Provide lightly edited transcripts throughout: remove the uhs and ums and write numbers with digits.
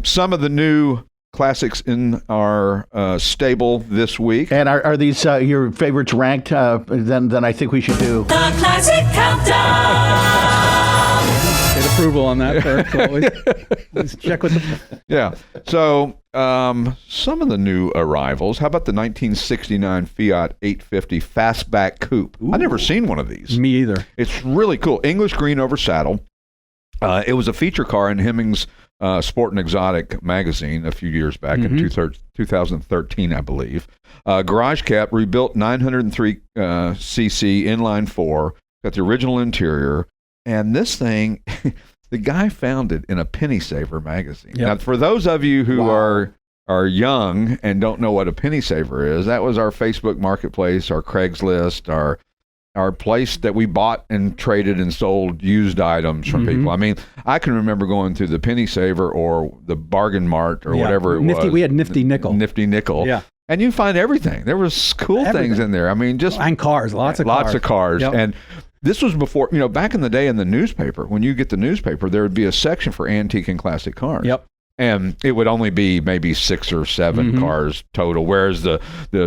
Some of the new classics in our stable this week. And are these your favorites ranked? Then I think we should do the Classic Countdown. Get approval on that first. Let's check with the. Yeah. So some of the new arrivals. How about the 1969 Fiat 850 Fastback Coupe? I've never seen one of these. Me either. It's really cool. English green over saddle. It was a feature car in Hemmings Sport and Exotic magazine a few years back in 2013, I believe. Garage cab, rebuilt 903 cc inline four, got the original interior, and this thing, the guy found it in a Penny Saver magazine. Yep. Now, for those of you who are young and don't know what a Penny Saver is, that was our Facebook Marketplace, our Craigslist, our place that we bought and traded and sold used items from people. I mean, I can remember going through the Penny Saver or the Bargain Mart or whatever it was. We had Nifty Nickel. Nifty Nickel. Yeah. And you find everything. There was cool things in there. I mean, just... And cars, lots of cars. Yep. And this was before, back in the day in the newspaper, when you get the newspaper, there would be a section for antique and classic cars. Yep. And it would only be maybe 6 or 7 cars total, whereas the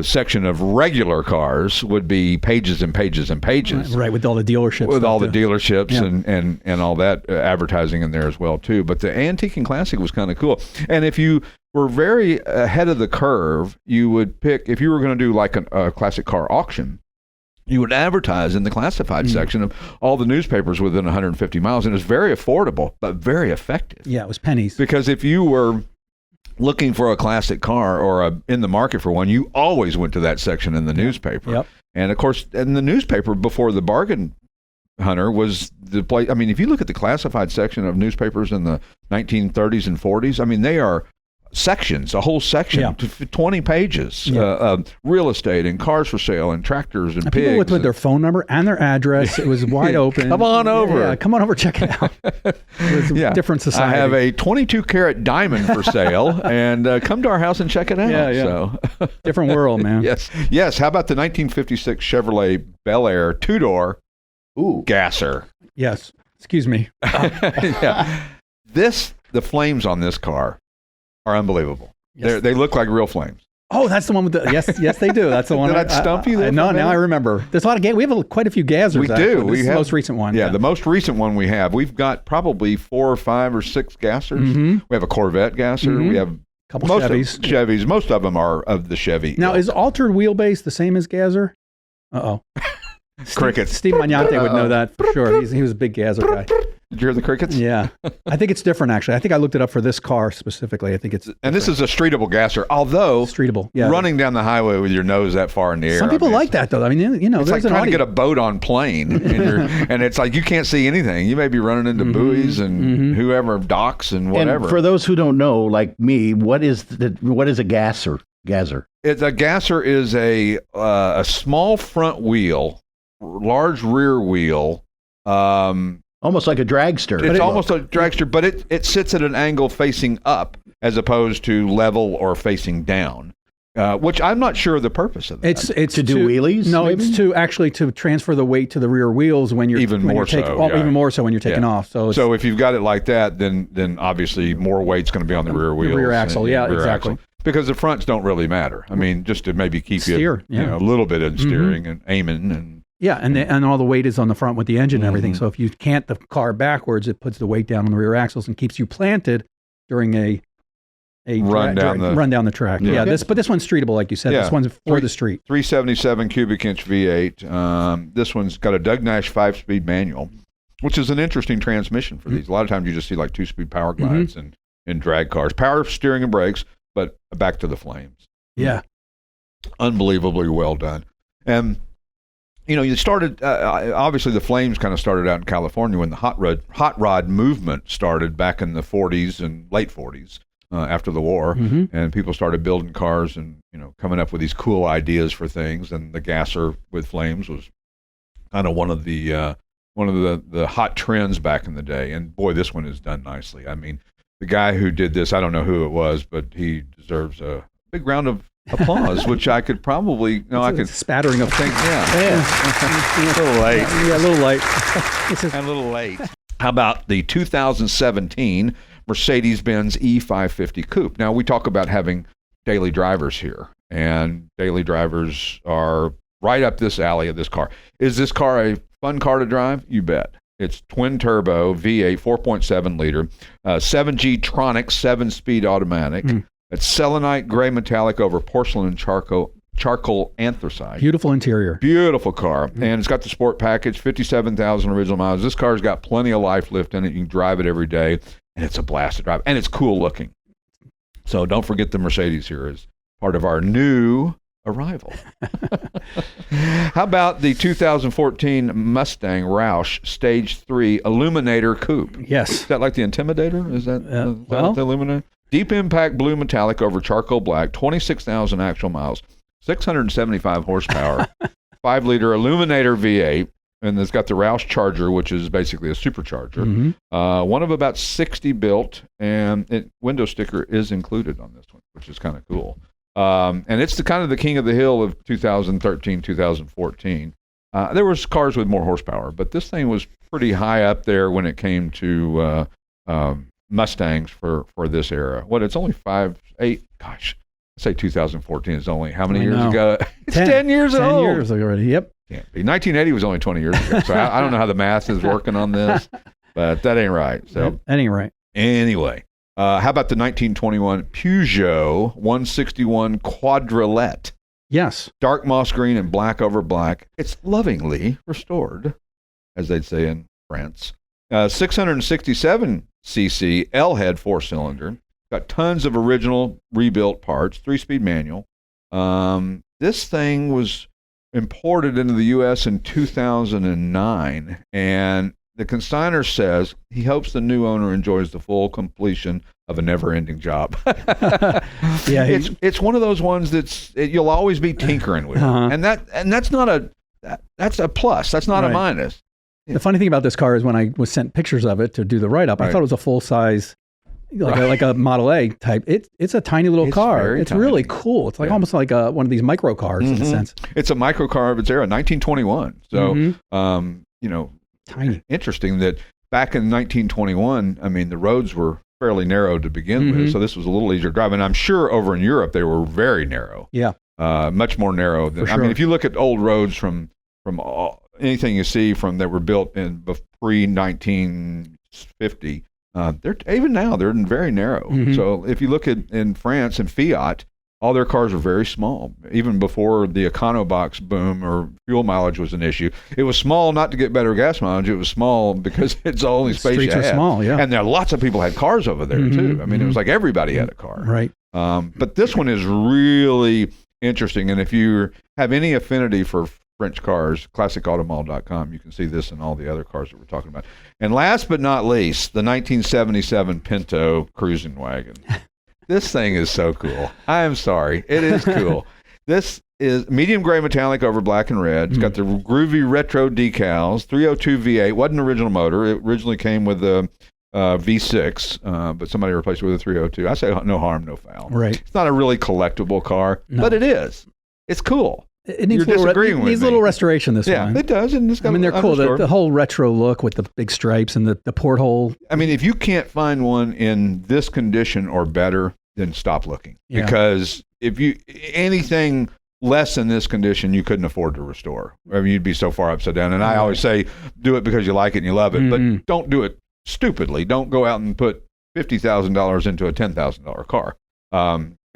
section of regular cars would be pages and pages and pages. Right, with all the dealerships. With all the dealerships and all that advertising in there as well, too. But the antique and classic was kind of cool. And if you were very ahead of the curve, you would pick, if you were going to do like a classic car auction, you would advertise in the classified section of all the newspapers within 150 miles, and it's very affordable, but very effective. Yeah, it was pennies. Because if you were looking for a classic car or in the market for one, you always went to that section in the newspaper. Yep. And of course, in the newspaper before the Bargain Hunter was the place. I mean, if you look at the classified section of newspapers in the 1930s and 40s, I mean, they are sections, a whole section, 20 pages, real estate and cars for sale and tractors and pigs. People with their phone number and their address. It was wide open. Come on over. Yeah, come on over, check it out. It was a different society. I have a 22-carat diamond for sale, and come to our house and check it out. Yeah. So. Different world, man. Yes. How about the 1956 Chevrolet Bel Air two-door Gasser? Yes. Excuse me. The flames on this car are unbelievable. Yes. They look like real flames. Oh, that's the one with the yes, they do. That's the one. Did I stump you there? No, now I remember. There's a lot of we have quite a few Gassers. We do. This is the most recent one. Yeah, the most recent one we have. We've got probably 4 or 5 or 6 Gassers. We have a Corvette Gasser. We have couple most Chevys. Most of them are of the Chevy. Now, is altered wheelbase the same as Gasser? Crickets. Steve Magnante would know that for sure. He was a big Gasser guy. Did you hear the crickets? Yeah. I think it's different, actually. I think I looked it up for this car specifically. I think it's different. And this is a streetable Gasser, although streetable. Yeah. Running down the highway with your nose that far in the air. Some people like that, though. I mean, it's like trying to get a boat on plane, and it's like you can't see anything. You may be running into buoys and whoever docks and whatever. And for those who don't know, like me, what is a Gasser? It's a Gasser is a small front wheel, large rear wheel. Almost like a dragster. It's almost a dragster, but it sits at an angle facing up as opposed to level or facing down, which I'm not sure of the purpose of that. It's to do wheelies? No, maybe? it's to transfer the weight to the rear wheels when you're even more so when you're taking off. So if you've got it like that, then obviously more weight's going to be on the rear wheels. The rear axle, exactly. Axle. Because the fronts don't really matter. I mean, just to maybe keep steer, you a little bit in steering and aiming and. Yeah, and all the weight is on the front with the engine and everything. So if you cant the car backwards, it puts the weight down on the rear axles and keeps you planted during a run down the track. Yeah, this one's streetable, like you said. This one's for the street. 377 cubic inch V8. This one's got a Doug Nash 5-speed manual, which is an interesting transmission for these. A lot of times you just see like 2-speed power glides and drag cars. Power steering and brakes, but back to the flames. Yeah. Unbelievably well done. And you started, obviously the flames kind of started out in California when the hot rod movement started back in the 40s and late 40s after the war. And people started building cars and, coming up with these cool ideas for things. And the Gasser with flames was kind of one of the hot trends back in the day. And boy, this one is done nicely. I mean, the guy who did this, I don't know who it was, but he deserves a big round of applause, which I could probably, I could spattering of things. A little late. Yeah, a little late. A little late. How about the 2017 Mercedes-Benz E550 coupe. Now, we talk about having daily drivers here, and daily drivers are right up this alley of this car. Is this car a fun car to drive? You bet. It's twin turbo V8, 4.7 liter, 7G Tronic 7-speed automatic. It's selenite gray metallic over porcelain and charcoal anthracite. Beautiful interior. Beautiful car. And it's got the sport package, 57,000 original miles. This car's got plenty of life lift in it. You can drive it every day, and it's a blast to drive. And it's cool looking. So don't forget the Mercedes here is part of our new arrival. How about the 2014 Mustang Roush Stage 3 Aluminator Coupe? Yes. Is that like the Intimidator? Is that the Aluminator? Deep impact blue metallic over charcoal black, 26,000 actual miles, 675 horsepower, 5-liter Aluminator V8, and it's got the Roush Charger, which is basically a supercharger. One of about 60 built, and window sticker is included on this one, which is kind of cool. And it's the king of the hill of 2013, 2014. There was cars with more horsepower, but this thing was pretty high up there when it came to Mustangs for this era. It's only 8, gosh, I say 2014 is only how many years ago? It's 10 years old. 10 years already, yep. Can't be. 1980 was only 20 years ago, so I don't know how the math is working on this, but that ain't right. So that ain't right. Anyway, how about the 1921 Peugeot 161 Quadrilette? Yes. Dark moss green and black over black. It's lovingly restored, as they'd say in France. 667 cc L-head 4-cylinder. Got tons of original rebuilt parts, 3-speed manual. This thing was imported into the U.S. in 2009, and the consignor says he hopes the new owner enjoys the full completion of a never-ending job. Yeah, it's one of those ones you'll always be tinkering with, and that's a plus. That's not a minus. The funny thing about this car is when I was sent pictures of it to do the write-up, I thought it was a full-size, like a Model A type. It's a tiny little car. It's really cool. It's like almost like one of these micro cars in a sense. It's a micro car of its era, 1921. So, tiny. Interesting that back in 1921, I mean, the roads were fairly narrow to begin with, so this was a little easier to drive. And I'm sure over in Europe they were very narrow. Yeah. Much more narrow than. I mean, if you look at old roads from anything you see from that were built in pre-1950. They're even now they're very narrow. So if you look in France and Fiat, all their cars are very small. Even before the Econobox boom or fuel mileage was an issue, it was small not to get better gas mileage. It was small because it's the only space you had. Streets are small, yeah. And there are lots of people had cars over there too. I mean, it was like everybody had a car. Right. But this one is really interesting. And if you have any affinity for French cars, classicautomall.com, you can see this and all the other cars that we're talking about. And last but not least, the 1977 Pinto Cruising Wagon. This thing is so cool. I am sorry. It is cool. This is medium gray metallic over black and red. It's got the groovy retro decals, 302 V8. Wasn't an original motor. It originally came with the V6, but somebody replaced it with a 302. I say no harm, no foul. Right. It's not a really collectible car, but it is. It's cool. It needs a little restoration, this one. Yeah, it does. And they're cool. The whole retro look with the big stripes and the porthole. I mean, if you can't find one in this condition or better, then stop looking. Yeah. Because if anything less than this condition, you couldn't afford to restore. I mean, you'd be so far upside down. And I always say, do it because you like it and you love it, but don't do it stupidly. Don't go out and put $50,000 into a $10,000 car.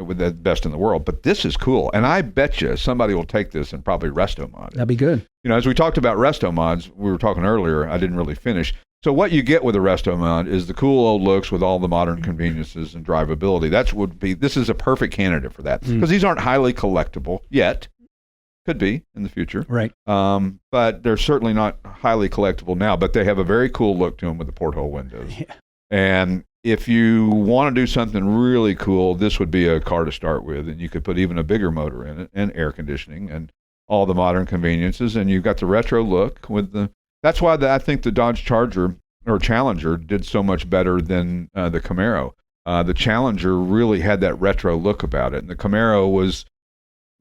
With the best in the world, but this is cool, and I bet you somebody will take this and probably resto mod it. That'd be good. As we talked about resto mods, we were talking earlier. I didn't really finish. So what you get with a resto mod is the cool old looks with all the modern conveniences and drivability. This is a perfect candidate for that because these aren't highly collectible yet. Could be in the future, right? But they're certainly not highly collectible now. But they have a very cool look to them with the porthole windows, and if you want to do something really cool, this would be a car to start with, and you could put even a bigger motor in it and air conditioning and all the modern conveniences, and you've got the retro look with the. That's why I think the Dodge Charger or Challenger did so much better than the Camaro. The Challenger really had that retro look about it, and the Camaro was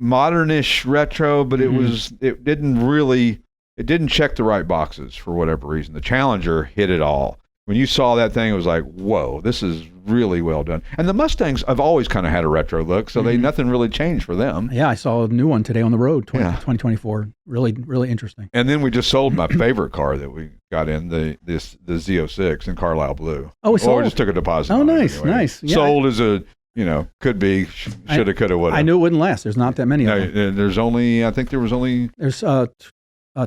modernish retro, but it didn't check the right boxes for whatever reason. The Challenger hit it all. when you saw that thing, it was like, whoa, this is really well done. And the Mustangs have always kind of had a retro look, so nothing really changed for them. Yeah, I saw a new one today on the road, 2024. Really, really interesting. And then we just sold my favorite car that we got in, the Z06 in Carlisle Blue. Oh, we sold? Well, we just took a deposit. Oh, on nice, it anyway. nice. Yeah, sold as a, could be, shoulda, coulda, woulda. I knew it wouldn't last. There's not that many of them. There's only, I think there was only... There's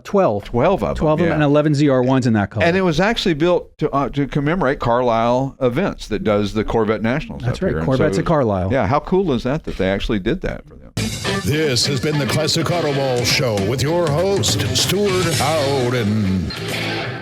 12. 12 of them. 12 of them and 11 ZR1s in that color. And it was actually built to commemorate Carlisle events that does the Corvette Nationals. That's up right. here. Corvette's at Carlisle. Yeah, how cool is that they actually did that for them? This has been the Classic Auto Ball Show with your host, Stewart Howden.